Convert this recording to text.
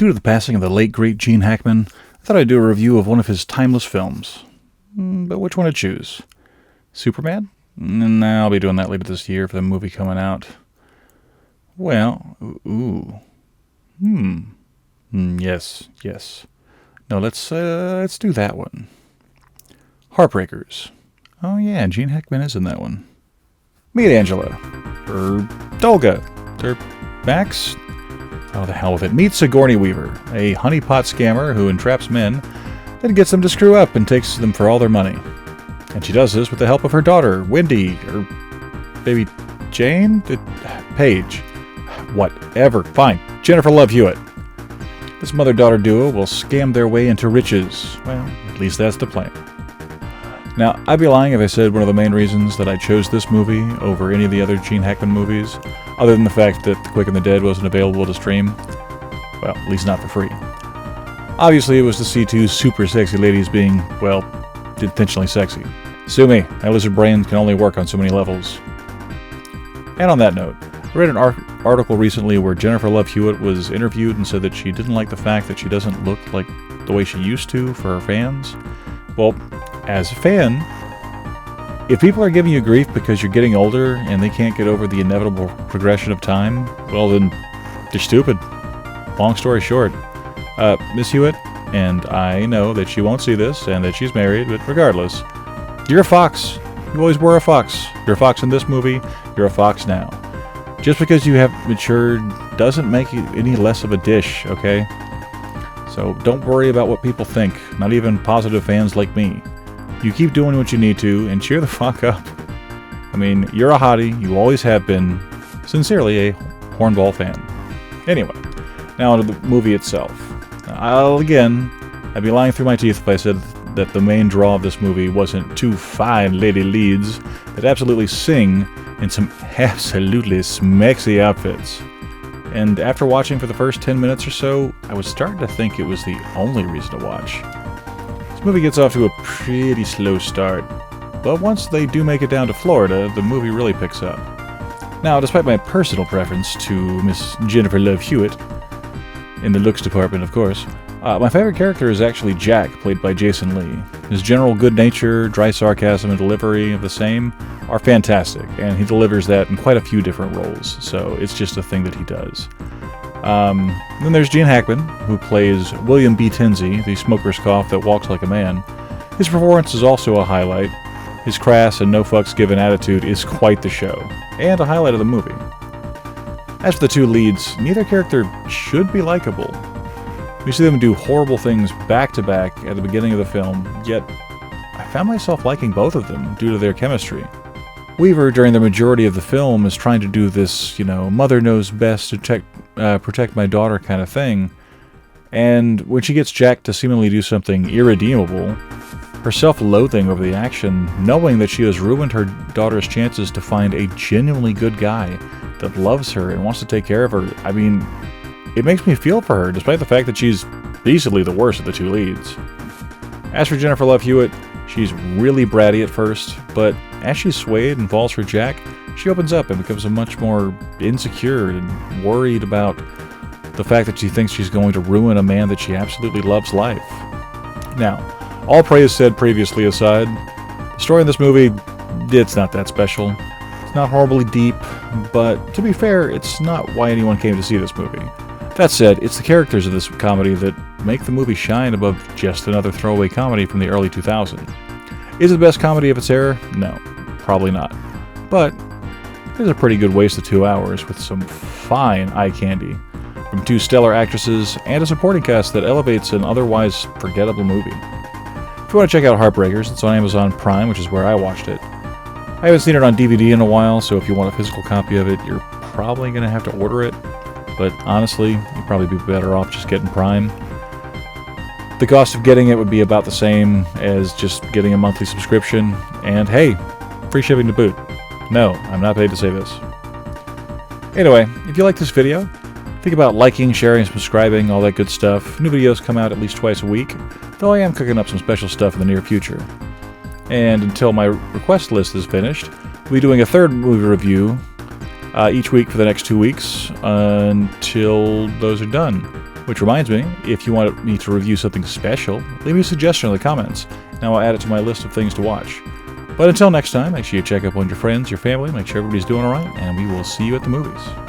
Due to the passing of the late, great Gene Hackman, I thought I'd do a review of one of his timeless films. But which one to choose? Superman? Nah, I'll be doing that later this year for the movie coming out. Well, yes. No, let's do that one. Heartbreakers. Oh yeah, Gene Hackman is in that one. Meet Angela. Or Dolga. Or Max? Oh, the hell with it. Meet Sigourney Weaver, a honeypot scammer who entraps men, then gets them to screw up and takes them for all their money. And she does this with the help of her daughter, Wendy, or baby Jane? Paige. Whatever. Fine. Jennifer Love Hewitt. This mother-daughter duo will scam their way into riches. Well, at least that's the plan. Now, I'd be lying if I said one of the main reasons that I chose this movie over any of the other Gene Hackman movies, other than the fact that The Quick and the Dead wasn't available to stream. Well, at least not for free. Obviously, it was to see two super sexy ladies being, well, intentionally sexy. Sue me, my lizard brain can only work on so many levels. And on that note, I read an article recently where Jennifer Love Hewitt was interviewed and said that she didn't like the fact that she doesn't look like the way she used to for her fans. Well, as a fan, if people are giving you grief because you're getting older and they can't get over the inevitable progression of time, well then, they're stupid. Long story short, Miss Hewitt, and I know that she won't see this and that she's married, but regardless, you're a fox. You always were a fox. You're a fox in this movie, you're a fox now. Just because you have matured doesn't make you any less of a dish, okay? So don't worry about what people think, not even positive fans like me. You keep doing what you need to, and cheer the fuck up. I mean, you're a hottie, you always have been. Sincerely, a Hornball fan. Anyway, now to the movie itself. I'd be lying through my teeth if I said that the main draw of this movie wasn't two fine lady leads that absolutely sing in some absolutely smexy outfits. And after watching for the first 10 minutes or so, I was starting to think it was the only reason to watch. This movie gets off to a pretty slow start, but once they do make it down to Florida, the movie really picks up. Now, despite my personal preference to Miss Jennifer Love Hewitt, in the looks department, of course, my favorite character is actually Jack, played by Jason Lee. His general good nature, dry sarcasm, and delivery of the same are fantastic, and he delivers that in quite a few different roles, so it's just a thing that he does. Then there's Gene Hackman, who plays William B. Tinsey, the smoker's cough that walks like a man. His performance is also a highlight. His crass and no-fucks-given attitude is quite the show, and a highlight of the movie. As for the two leads, neither character should be likable. We see them do horrible things back-to-back at the beginning of the film, yet I found myself liking both of them due to their chemistry. Weaver, during the majority of the film, is trying to do this, mother knows best to protect my daughter kind of thing, and when she gets Jack to seemingly do something irredeemable, her self-loathing over the action, knowing that she has ruined her daughter's chances to find a genuinely good guy that loves her and wants to take care of her, I mean, it makes me feel for her, despite the fact that she's easily the worst of the two leads. As for Jennifer Love Hewitt, she's really bratty at first, but as she's swayed and falls for Jack, she opens up and becomes a much more insecure and worried about the fact that she thinks she's going to ruin a man that she absolutely loves life. Now, all praise said previously aside, the story in this movie, it's not that special. It's not horribly deep, but to be fair, it's not why anyone came to see this movie. That said, it's the characters of this comedy that make the movie shine above just another throwaway comedy from the early 2000s. Is it the best comedy of its era? No, probably not. But it's a pretty good waste of 2 hours with some fine eye candy from two stellar actresses and a supporting cast that elevates an otherwise forgettable movie. If you want to check out Heartbreakers, it's on Amazon Prime, which is where I watched it. I haven't seen it on DVD in a while, so if you want a physical copy of it, you're probably going to have to order it. But honestly, you'd probably be better off just getting Prime. The cost of getting it would be about the same as just getting a monthly subscription, and hey, free shipping to boot. No, I'm not paid to say this. Anyway, if you like this video, think about liking, sharing, subscribing, all that good stuff. New videos come out at least twice a week, though I am cooking up some special stuff in the near future. And until my request list is finished, we'll be doing a third movie review each week for the next 2 weeks until those are done. Which reminds me, if you want me to review something special, leave me a suggestion in the comments, and I'll add it to my list of things to watch. But until next time, make sure you check up on your friends, your family, make sure everybody's doing alright, and we will see you at the movies.